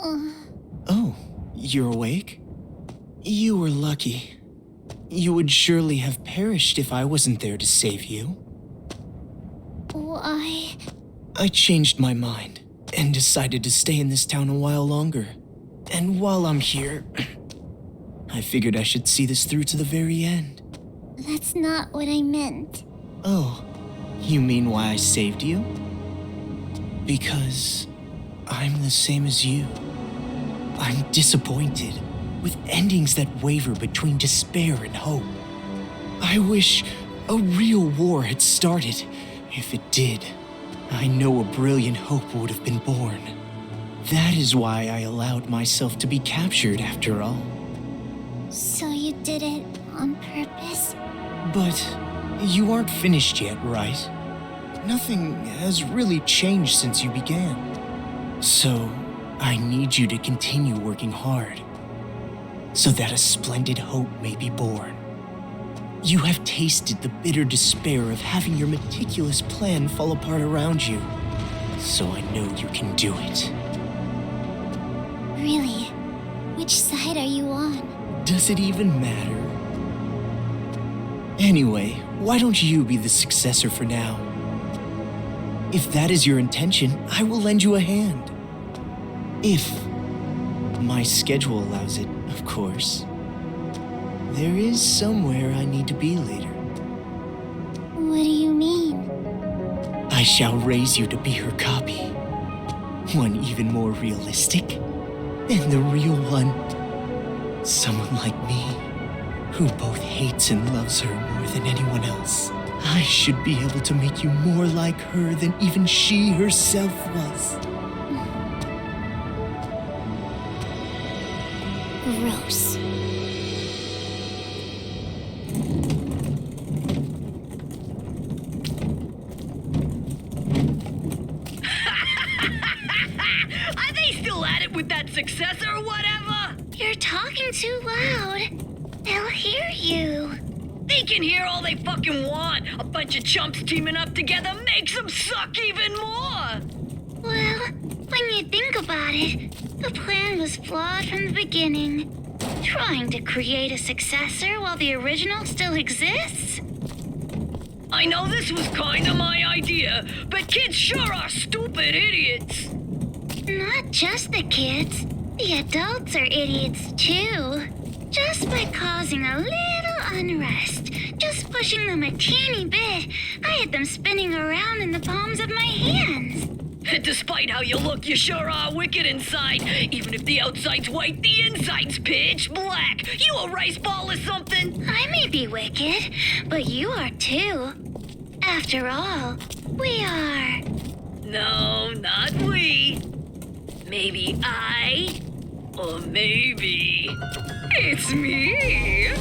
Oh, you're awake? You were lucky. You would surely have perished if I wasn't there to save you. Why? I changed my mind and decided to stay in this town a while longer. And while I'm here, I figured I should see this through to the very end. That's not what I meant. Oh, you mean why I saved you? Because I'm the same as you. I'm disappointed with endings that waver between despair and hope. I wish a real war had started. If it did, I know a brilliant hope would have been born. That is why I allowed myself to be captured after all. So you did it on purpose? But you aren't finished yet, right? Nothing has really changed since you began. So, I need you to continue working hard, so that a splendid hope may be born. You have tasted the bitter despair of having your meticulous plan fall apart around you, so I know you can do it. Really? Which side are you on? Does it even matter? Anyway, why don't you be the successor for now? If that is your intention, I will lend you a hand. If my schedule allows it, of course. There is somewhere I need to be later. What do you mean? I shall raise you to be her copy. One even more realistic than the real one. Someone like me, who both hates and loves her more than anyone else. I should be able to make you more like her than even she herself was. Gross. Are they still at it with that successor or whatever? You're talking too loud. They'll hear you. They can hear all they fucking want. A bunch of chumps teaming up together makes them suck even more. Well, when you think about it, the plan was flawed from the beginning. Trying to create a successor while the original still exists? I know this was kinda my idea, but kids sure are stupid idiots. Not just the kids. The adults are idiots too. Just by causing a little unrest, just pushing them a teeny bit, I had them spinning around in the palms of my hands. Despite how you look, you sure are wicked inside. Even if the outside's white, the inside's pitch black. You a rice ball or something? I may be wicked, but you are too. After all, we are. No, not we. Maybe I, or maybe it's me.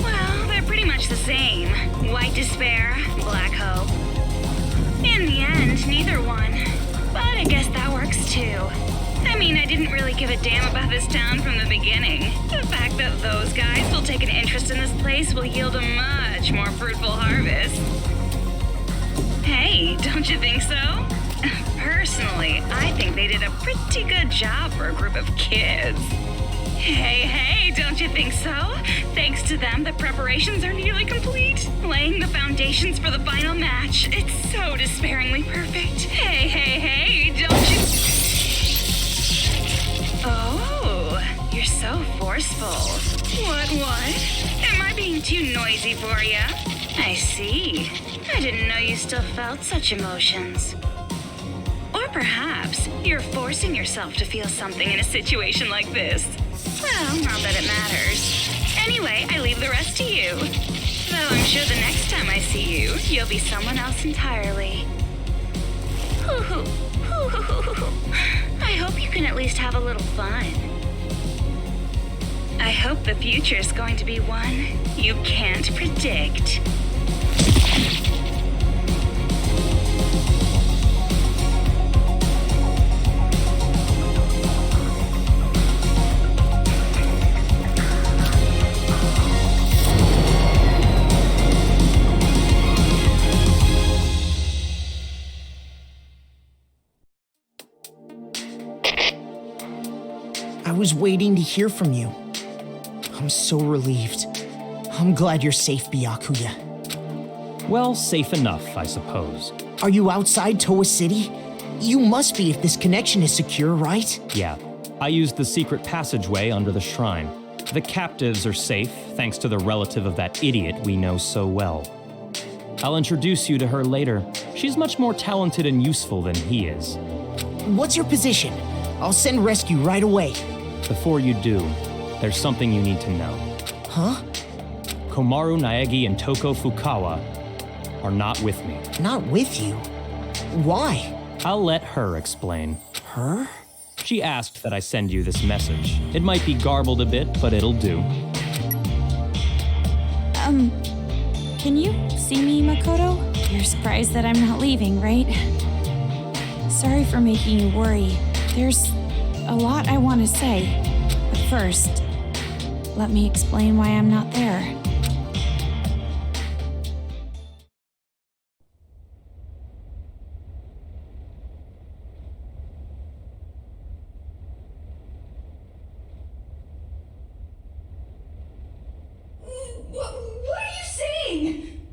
Well, they're pretty much the same. White despair, black hope. In the end, neither one. But I guess that works too. I mean, I didn't really give a damn about this town from the beginning. The fact that those guys will take an interest in this place will yield a much more fruitful harvest. Hey, don't you think so? Personally, I think they did a pretty good job for a group of kids. Hey, don't you think so? Thanks to them, the preparations are nearly complete. Laying the foundations for the final match. It's so despairingly perfect. Hey, don't you... Oh, you're so forceful. What? Am I being too noisy for you? I see. I didn't know you still felt such emotions. Or perhaps you're forcing yourself to feel something in a situation like this. Well, not that it matters. Anyway, I leave the rest to you. Though I'm sure the next time I see you, you'll be someone else entirely. I hope you can at least have a little fun. I hope the future's going to be one you can't predict. I was waiting to hear from you. I'm so relieved. I'm glad you're safe, Byakuya. Well, safe enough, I suppose. Are you outside Toa City? You must be if this connection is secure, right? Yeah, I used the secret passageway under the shrine. The captives are safe, thanks to the relative of that idiot we know so well. I'll introduce you to her later. She's much more talented and useful than he is. What's your position? I'll send rescue right away. Before you do, there's something you need to know. Huh? Komaru Naegi and Toko Fukawa are not with me. Not with you? Why? I'll let her explain. Her? She asked that I send you this message. It might be garbled a bit, but it'll do. Can you see me, Makoto? You're surprised that I'm not leaving, right? Sorry for making you worry. There's a lot I want to say. But first, let me explain why I'm not there. What are you saying?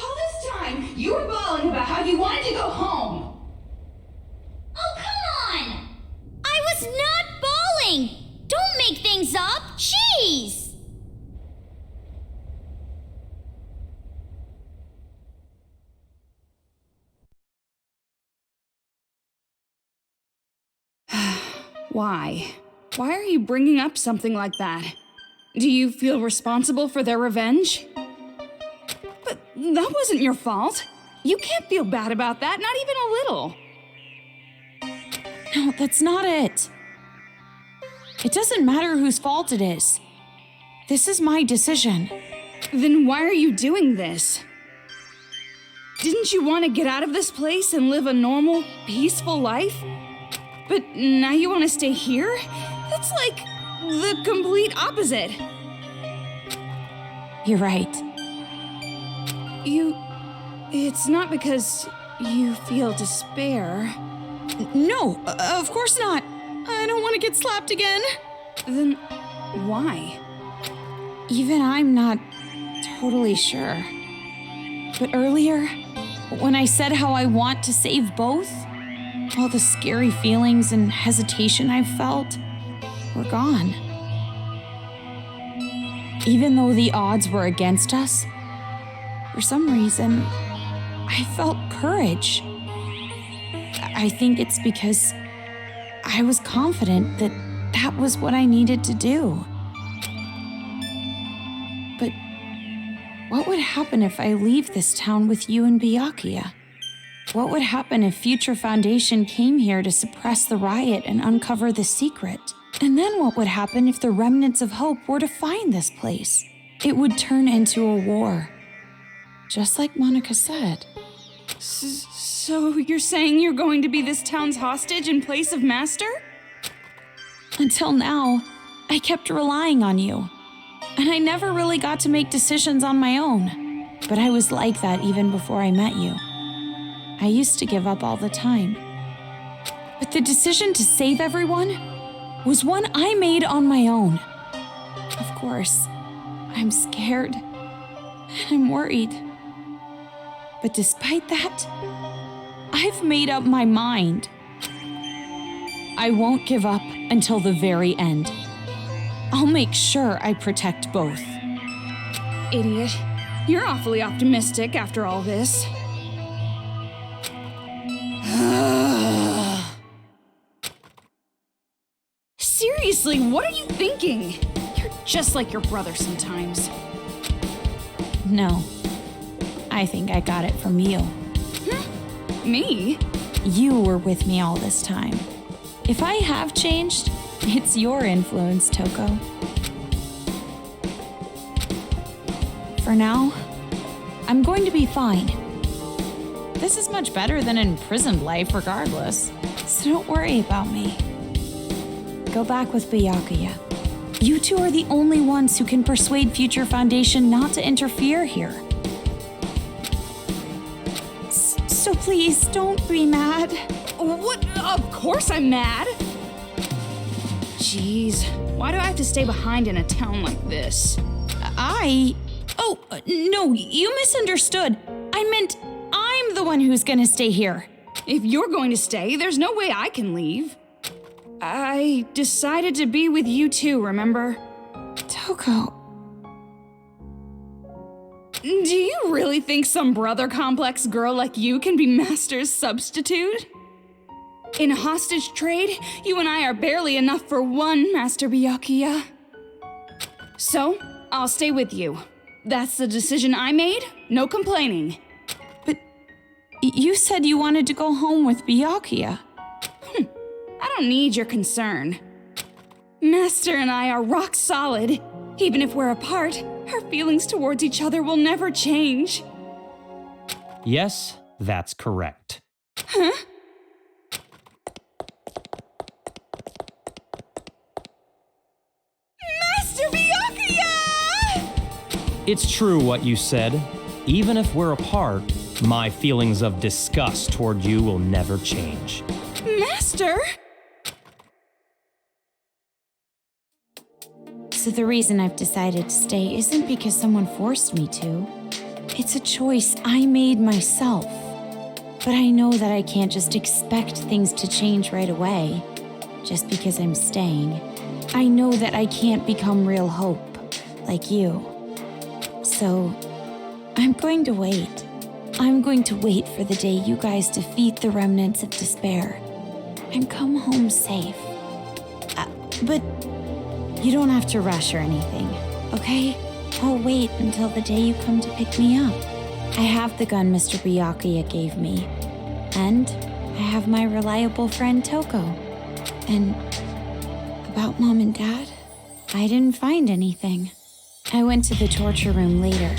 All this time, you were bawling about how you wanted to go home. Oh, come on! I was not bawling! Don't make things up! Jeez! Why? Why are you bringing up something like that? Do you feel responsible for their revenge? But that wasn't your fault. You can't feel bad about that, not even a little. No, that's not it. It doesn't matter whose fault it is. This is my decision. Then why are you doing this? Didn't you want to get out of this place and live a normal, peaceful life? But now you want to stay here? That's like the complete opposite. You're right. It's not because you feel despair. No, of course not. I don't want to get slapped again. Then why? Even I'm not totally sure. But earlier, when I said how I want to save both, all the scary feelings and hesitation I felt were gone. Even though the odds were against us, for some reason, I felt courage. I think it's because I was confident that that was what I needed to do. But what would happen if I leave this town with you and Byakuya? What would happen if Future Foundation came here to suppress the riot and uncover the secret? And then what would happen if the remnants of hope were to find this place? It would turn into a war. Just like Monica said. So you're saying you're going to be this town's hostage in place of Master? Until now, I kept relying on you. And I never really got to make decisions on my own. But I was like that even before I met you. I used to give up all the time. But the decision to save everyone was one I made on my own. Of course, I'm scared. I'm worried. But despite that, I've made up my mind. I won't give up until the very end. I'll make sure I protect both. Idiot. You're awfully optimistic after all this. Seriously, what are you thinking? You're just like your brother sometimes. No, I think I got it from you. Me? You were with me all this time. If I have changed, it's your influence, Toko. For now, I'm going to be fine. This is much better than imprisoned life regardless, so don't worry about me. Go back with Byakuya. You two are the only ones who can persuade Future Foundation not to interfere here. So please, don't be mad. What? Of course I'm mad. Jeez, why do I have to stay behind in a town like this? Oh, no, you misunderstood. I meant I'm the one who's gonna stay here. If you're going to stay, there's no way I can leave. I decided to be with you too, remember? Toko. Do you really think some brother complex girl like you can be Master's substitute? In a hostage trade, you and I are barely enough for one, Master Byakuya. So, I'll stay with you. That's the decision I made, no complaining. But you said you wanted to go home with Byakuya. I don't need your concern. Master and I are rock solid. Even if we're apart, our feelings towards each other will never change. Yes, that's correct. Huh? Master Byakuya! It's true what you said. Even if we're apart, my feelings of disgust toward you will never change. Master? So the reason I've decided to stay isn't because someone forced me to. It's a choice I made myself. But I know that I can't just expect things to change right away, just because I'm staying. I know that I can't become real hope, like you. So, I'm going to wait. I'm going to wait for the day you guys defeat the remnants of despair and come home safe. But you don't have to rush or anything, okay? I'll wait until the day you come to pick me up. I have the gun Mr. Byakuya gave me, and I have my reliable friend Toko. And about Mom and Dad, I didn't find anything. I went to the torture room later,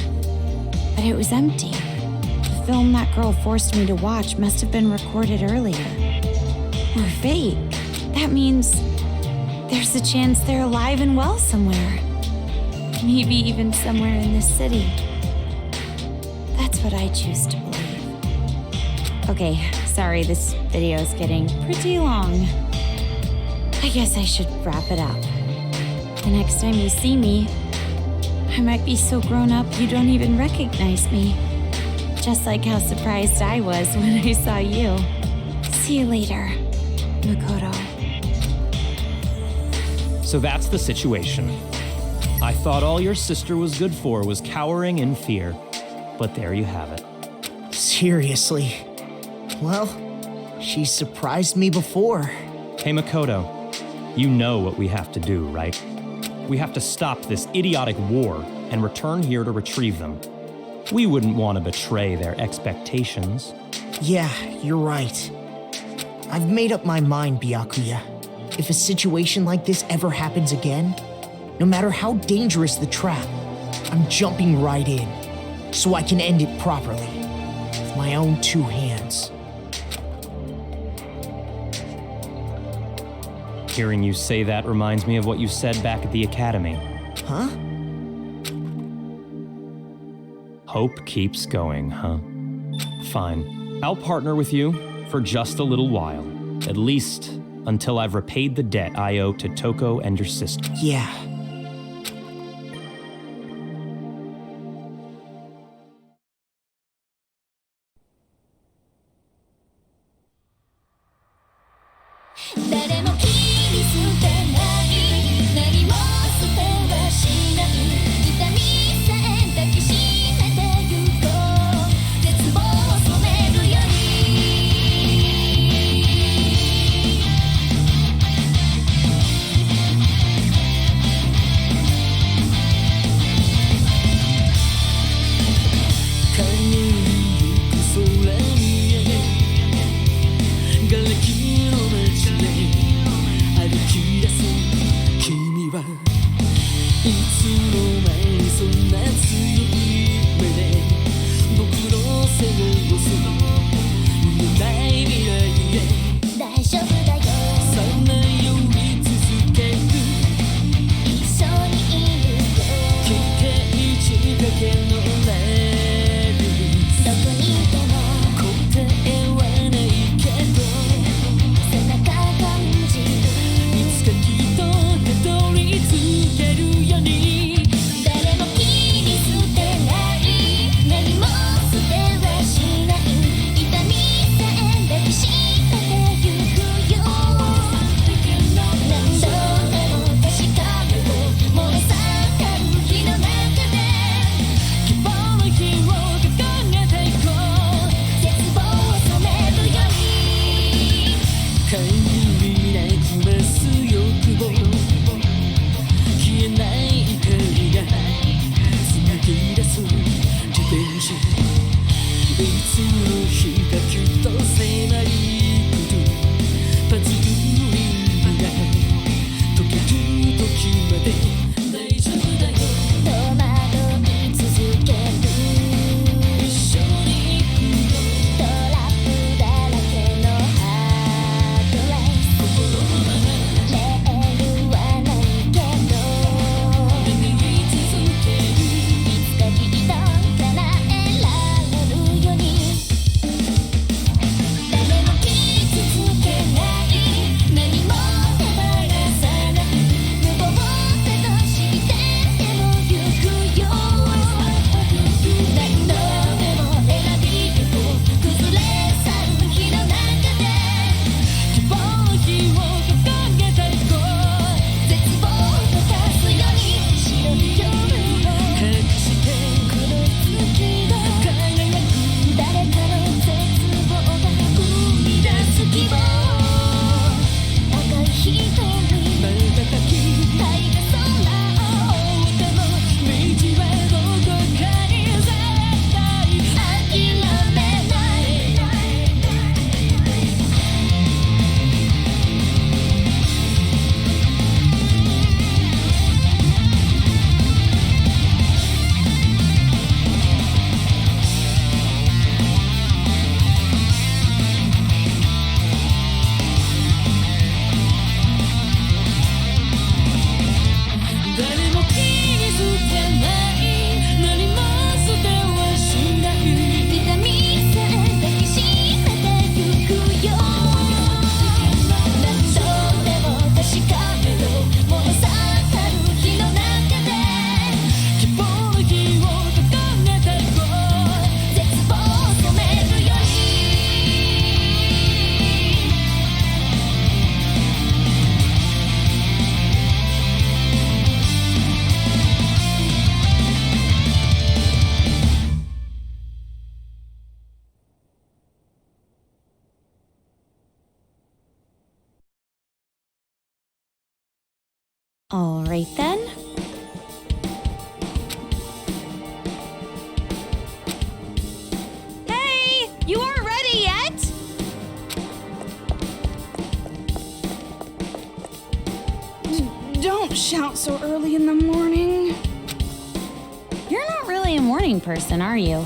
but it was empty. The film that girl forced me to watch must have been recorded earlier. Or fake. That means there's a chance they're alive and well somewhere. Maybe even somewhere in this city. That's what I choose to believe. Okay, sorry, this video is getting pretty long. I guess I should wrap it up. The next time you see me, I might be so grown up you don't even recognize me. Just like how surprised I was when I saw you. See you later, Makoto. So that's the situation. I thought all your sister was good for was cowering in fear. But there you have it. Seriously. Well, she surprised me before. Hey Makoto, you know what we have to do, right? We have to stop this idiotic war and return here to retrieve them. We wouldn't want to betray their expectations. Yeah, you're right. I've made up my mind, Byakuya. If a situation like this ever happens again, no matter how dangerous the trap, I'm jumping right in, so I can end it properly, with my own two hands. Hearing you say that reminds me of what you said back at the academy. Huh? Hope keeps going, huh? Fine. I'll partner with you for just a little while. At least until I've repaid the debt I owe to Toko and your sister. Yeah. All right then. Hey, you aren't ready yet? Don't shout so early in the morning. You're not really a morning person, are you?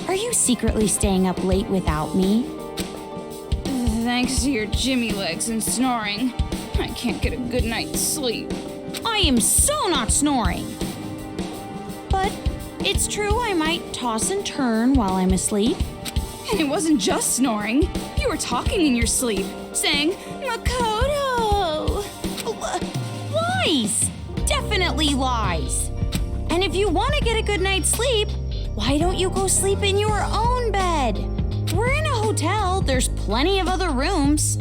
Are you secretly staying up late without me? Thanks to your Jimmy legs and snoring, I can't get a good night's sleep. I am so not snoring. But it's true I might toss and turn while I'm asleep. And it wasn't just snoring. You were talking in your sleep, saying, Makoto! Lies! Definitely lies. And if you want to get a good night's sleep, why don't you go sleep in your own bed? We're in a hotel. There's plenty of other rooms.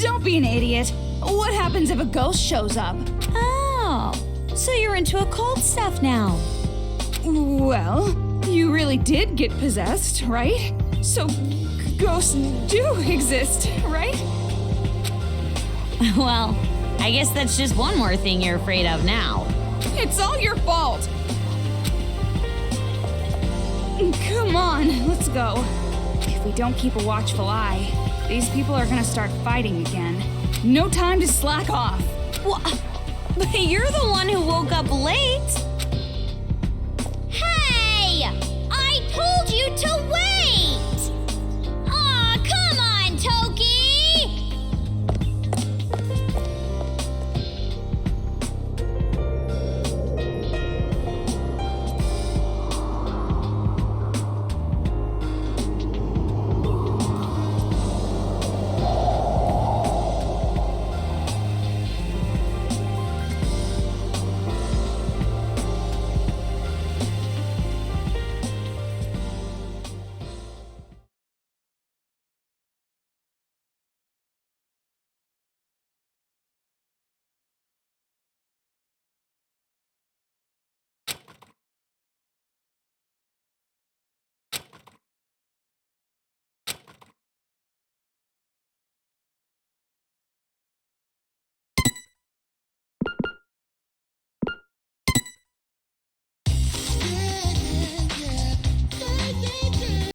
Don't be an idiot. What happens if a ghost shows up? Oh, so you're into occult stuff now. Well, you really did get possessed, right? So ghosts do exist, right? Well, I guess that's just one more thing you're afraid of now. It's all your fault. Come on, let's go. If we don't keep a watchful eye, these people are gonna start fighting again. No time to slack off. But you're the one who woke up late. Hey! I told you to wait!